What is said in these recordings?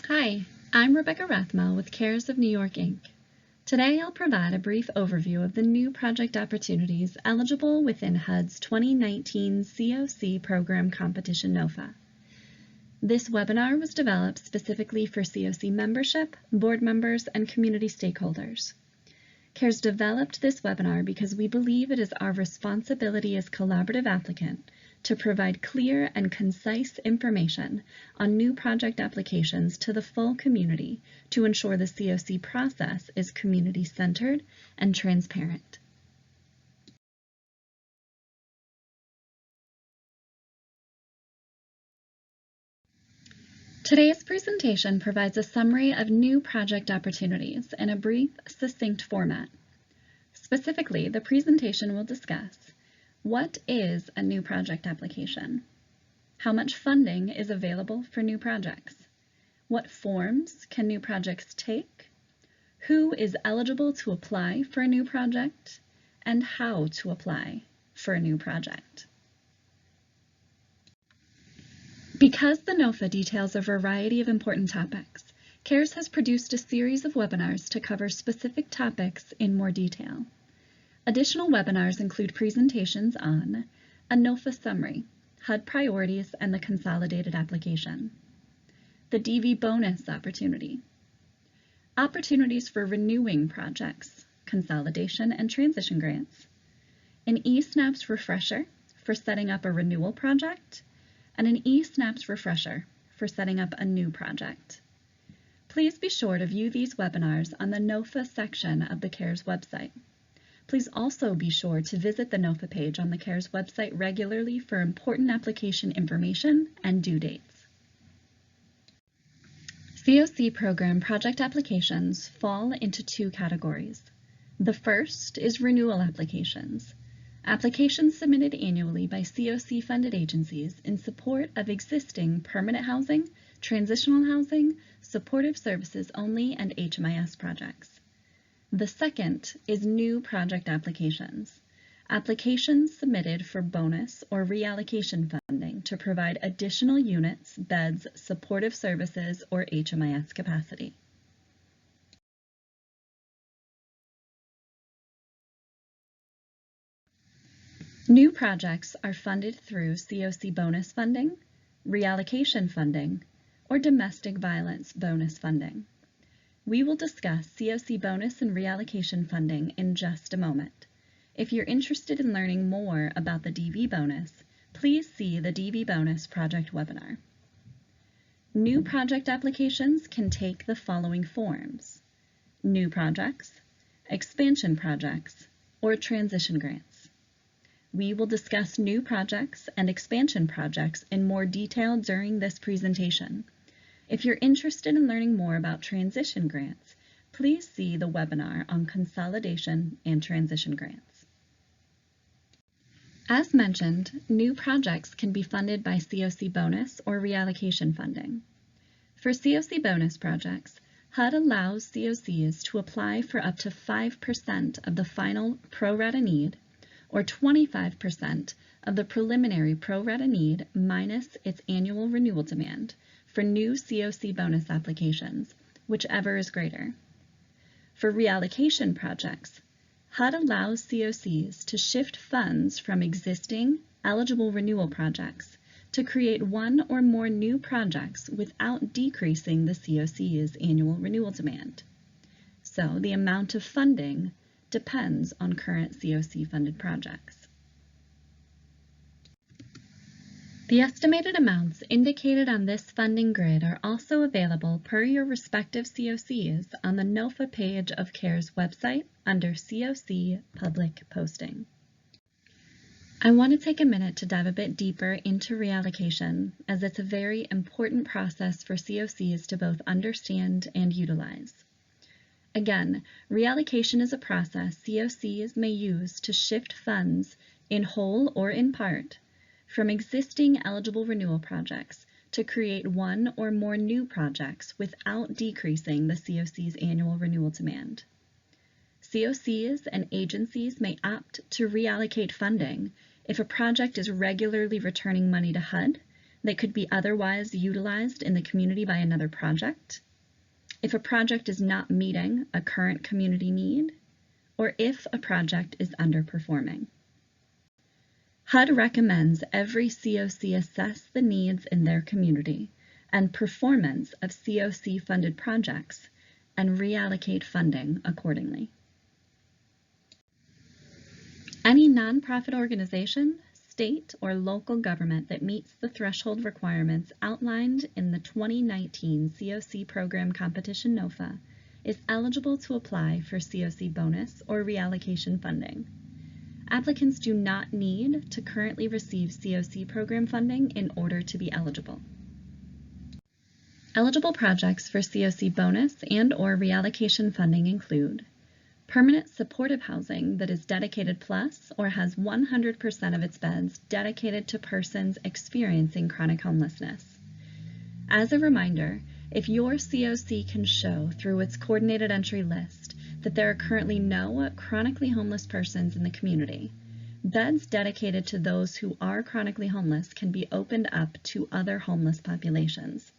Hi, I'm Rebecca Rathmell with Cares of New York, Inc. Today I'll provide a brief overview of the new project opportunities eligible within HUD's 2019 COC Program Competition NOFA. This webinar was developed specifically for COC membership, board members, and community stakeholders. CARES developed this webinar because we believe it is our responsibility as collaborative applicant to provide clear and concise information on new project applications to the full community to ensure the COC process is community-centered and transparent. Today's presentation provides a summary of new project opportunities in a brief, succinct format. Specifically, the presentation will discuss what is a new project application, how much funding is available for new projects, what forms can new projects take, who is eligible to apply for a new project, and how to apply for a new project. Because the NOFA details a variety of important topics, CARES has produced a series of webinars to cover specific topics in more detail. Additional webinars include presentations on a NOFA summary, HUD priorities, and the consolidated application, the DV bonus opportunity, opportunities for renewing projects, consolidation and transition grants, an eSNAPS refresher for setting up a renewal project, and an eSNAPS refresher for setting up a new project. Please be sure to view these webinars on the NOFA section of the CARES website. Please also be sure to visit the NOFA page on the CARES website regularly for important application information and due dates. COC program project applications fall into two categories. The first is renewal applications. Applications submitted annually by COC-funded agencies in support of existing permanent housing, transitional housing, supportive services only, and HMIS projects. The second is new project applications. Applications submitted for bonus or reallocation funding to provide additional units, beds, supportive services, or HMIS capacity. New projects are funded through COC bonus funding, reallocation funding, or domestic violence bonus funding. We will discuss COC bonus and reallocation funding in just a moment. If you're interested in learning more about the DV bonus, please see the DV bonus project webinar. New project applications can take the following forms: new projects, expansion projects, or transition grants. We will discuss new projects and expansion projects in more detail during this presentation. If you're interested in learning more about transition grants, please see the webinar on consolidation and transition grants. As mentioned, new projects can be funded by COC bonus or reallocation funding. For COC bonus projects, HUD allows COCs to apply for up to 5% of the final pro rata need, or 25% of the preliminary pro rata need minus its annual renewal demand for new COC bonus applications, whichever is greater. For reallocation projects, HUD allows COCs to shift funds from existing eligible renewal projects to create one or more new projects without decreasing the COC's annual renewal demand. So the amount of funding depends on current COC-funded projects. The estimated amounts indicated on this funding grid are also available per your respective COCs on the NOFA page of CARES website under COC Public Posting. I want to take a minute to dive a bit deeper into reallocation, as it's a very important process for COCs to both understand and utilize. Again, reallocation is a process COCs may use to shift funds in whole or in part from existing eligible renewal projects to create one or more new projects without decreasing the COC's annual renewal demand. COCs and agencies may opt to reallocate funding if a project is regularly returning money to HUD They could be otherwise utilized in the community by another project, if a project is not meeting a current community need, or if a project is underperforming. HUD recommends every COC assess the needs in their community and performance of COC-funded projects and reallocate funding accordingly. Any nonprofit organization, state, or local government that meets the threshold requirements outlined in the 2019 COC Program Competition NOFA is eligible to apply for COC bonus or reallocation funding. Applicants do not need to currently receive COC program funding in order to be eligible. Eligible projects for COC bonus and/or reallocation funding include permanent supportive housing that is dedicated plus or has 100% of its beds dedicated to persons experiencing chronic homelessness. As a reminder, if your COC can show through its coordinated entry list that there are currently no chronically homeless persons in the community, beds dedicated to those who are chronically homeless can be opened up to other homeless populations.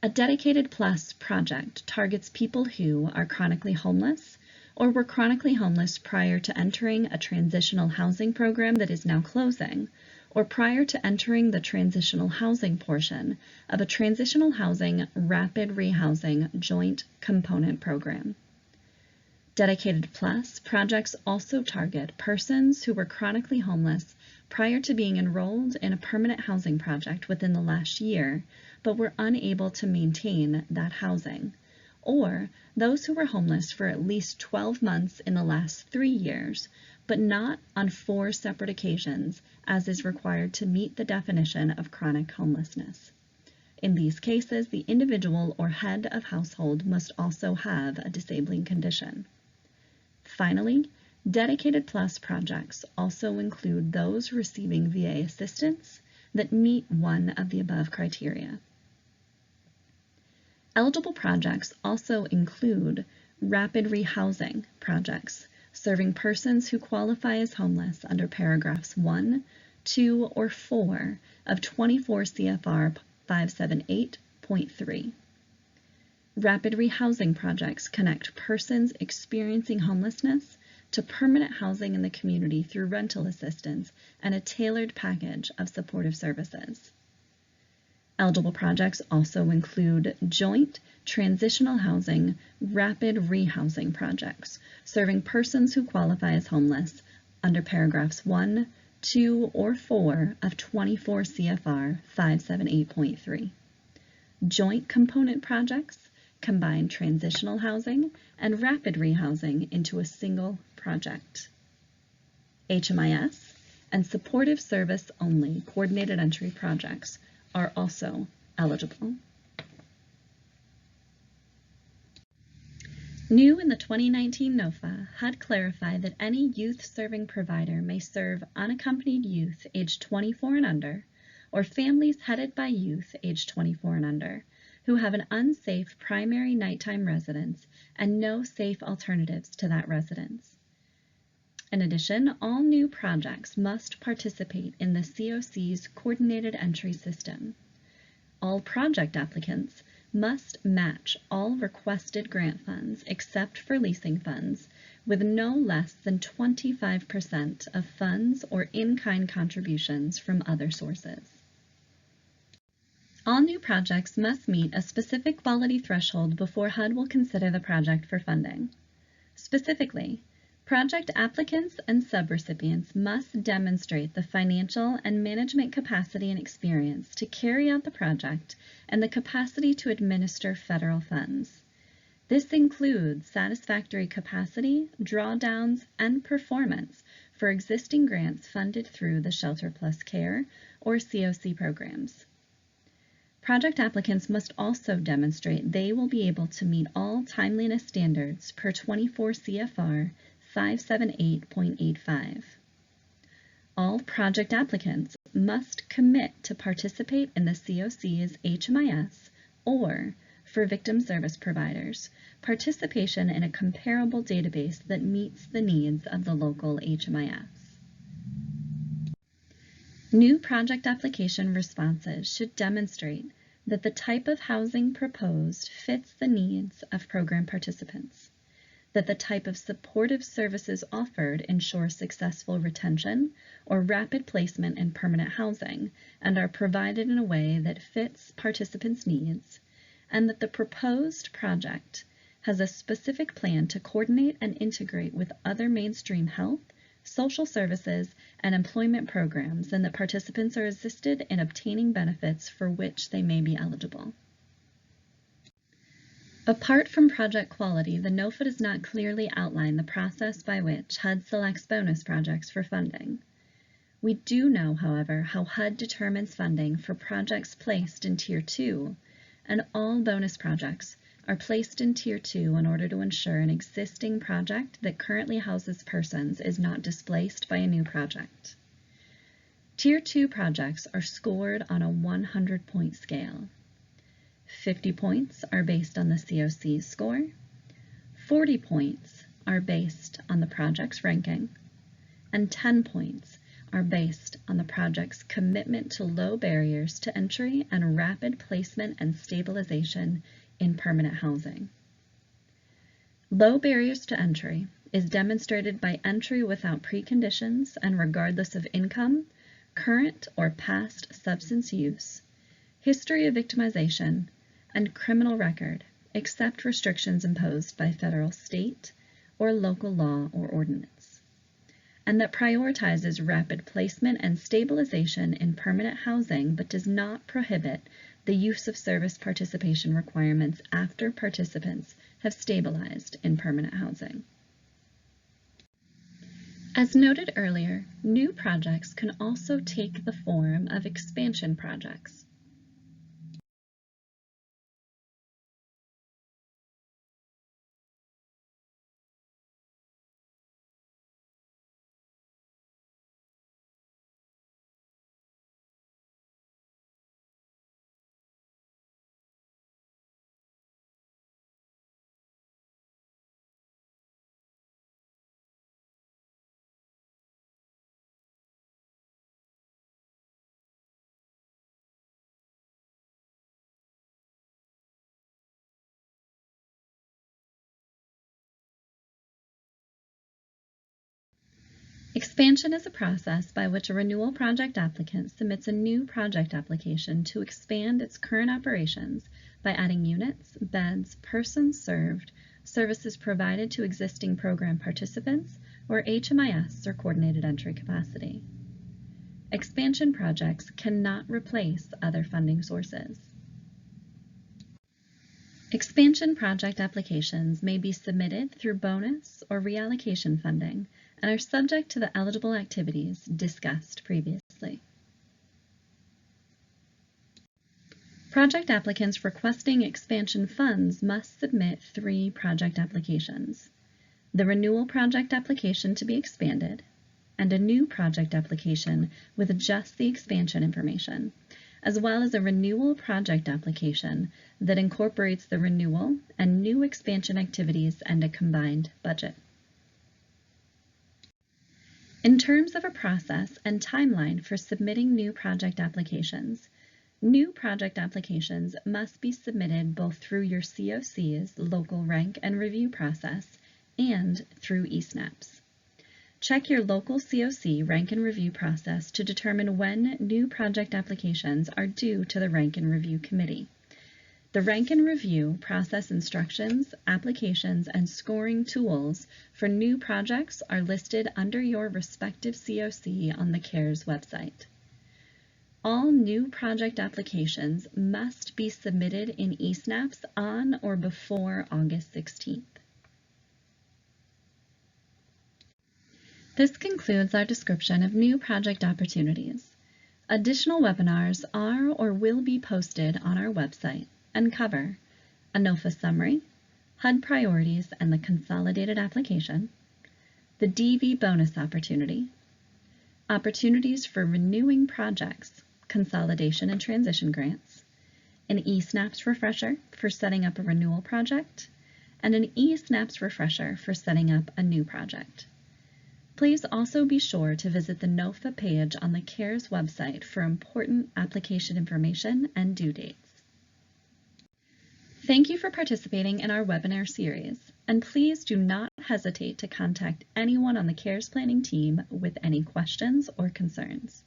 A Dedicated Plus project targets people who are chronically homeless or were chronically homeless prior to entering a transitional housing program that is now closing, or prior to entering the transitional housing portion of a transitional housing rapid rehousing joint component program. Dedicated Plus projects also target persons who were chronically homeless prior to being enrolled in a permanent housing project within the last year, but were unable to maintain that housing, or those who were homeless for at least 12 months in the last 3 years, but not on 4 separate occasions, as is required to meet the definition of chronic homelessness. In these cases, the individual or head of household must also have a disabling condition. Finally, Dedicated Plus projects also include those receiving VA assistance that meet one of the above criteria. Eligible projects also include rapid rehousing projects serving persons who qualify as homeless under paragraphs 1, 2, or 4 of 24 CFR 578.3. Rapid rehousing projects connect persons experiencing homelessness to permanent housing in the community through rental assistance and a tailored package of supportive services. Eligible projects also include joint transitional housing rapid rehousing projects serving persons who qualify as homeless under paragraphs 1, 2, or 4 of 24 CFR 578.3. Joint component projects combine transitional housing and rapid rehousing into a single project. HMIS and supportive service only coordinated entry projects are also eligible. New in the 2019 NOFA, HUD clarified that any youth-serving provider may serve unaccompanied youth aged 24 and under, or families headed by youth aged 24 and under, who have an unsafe primary nighttime residence and no safe alternatives to that residence. In addition, all new projects must participate in the COC's coordinated entry system. All project applicants must match all requested grant funds except for leasing funds with no less than 25% of funds or in-kind contributions from other sources. All new projects must meet a specific quality threshold before HUD will consider the project for funding. Specifically, project applicants and subrecipients must demonstrate the financial and management capacity and experience to carry out the project and the capacity to administer federal funds. This includes satisfactory capacity, drawdowns, and performance for existing grants funded through the Shelter Plus Care or COC programs. Project applicants must also demonstrate they will be able to meet all timeliness standards per 24 CFR 578.85. All project applicants must commit to participate in the COC's HMIS or, for victim service providers, participation in a comparable database that meets the needs of the local HMIS. New project application responses should demonstrate that the type of housing proposed fits the needs of program participants, that the type of supportive services offered ensure successful retention or rapid placement in permanent housing and are provided in a way that fits participants' needs, and that the proposed project has a specific plan to coordinate and integrate with other mainstream health, social services, and employment programs, and that participants are assisted in obtaining benefits for which they may be eligible. Apart from project quality, the NOFA does not clearly outline the process by which HUD selects bonus projects for funding. We do know, however, how HUD determines funding for projects placed in Tier 2, and all bonus projects are placed in Tier 2 in order to ensure an existing project that currently houses persons is not displaced by a new project. Tier 2 projects are scored on a 100-point scale. 50 points are based on the COC score, 40 points are based on the project's ranking, and 10 points are based on the project's commitment to low barriers to entry and rapid placement and stabilization in permanent housing. Low barriers to entry is demonstrated by entry without preconditions and regardless of income, current or past substance use, history of victimization, and criminal record, except restrictions imposed by federal, state, or local law or ordinance, and that prioritizes rapid placement and stabilization in permanent housing but does not prohibit the use of service participation requirements after participants have stabilized in permanent housing. As noted earlier, new projects can also take the form of expansion projects. Expansion is a process by which a renewal project applicant submits a new project application to expand its current operations by adding units, beds, persons served, services provided to existing program participants, or HMIS or coordinated entry capacity. Expansion projects cannot replace other funding sources. Expansion project applications may be submitted through bonus or reallocation funding and are subject to the eligible activities discussed previously. Project applicants requesting expansion funds must submit 3 project applications: the renewal project application to be expanded, and a new project application with just the expansion information, as well as a renewal project application that incorporates the renewal and new expansion activities and a combined budget. In terms of a process and timeline for submitting new project applications must be submitted both through your COC's local rank and review process and through eSNAPs. Check your local COC rank and review process to determine when new project applications are due to the Rank and Review Committee. The Rank and Review process instructions, applications, and scoring tools for new projects are listed under your respective COC on the CARES website. All new project applications must be submitted in eSNAPs on or before August 16th. This concludes our description of new project opportunities. Additional webinars are or will be posted on our website and cover a NOFA summary, HUD priorities and the consolidated application, the DV bonus opportunity, opportunities for renewing projects, consolidation and transition grants, an eSNAPs refresher for setting up a renewal project, and an eSNAPs refresher for setting up a new project. Please also be sure to visit the NOFA page on the CARES website for important application information and due dates. Thank you for participating in our webinar series, and please do not hesitate to contact anyone on the CARES planning team with any questions or concerns.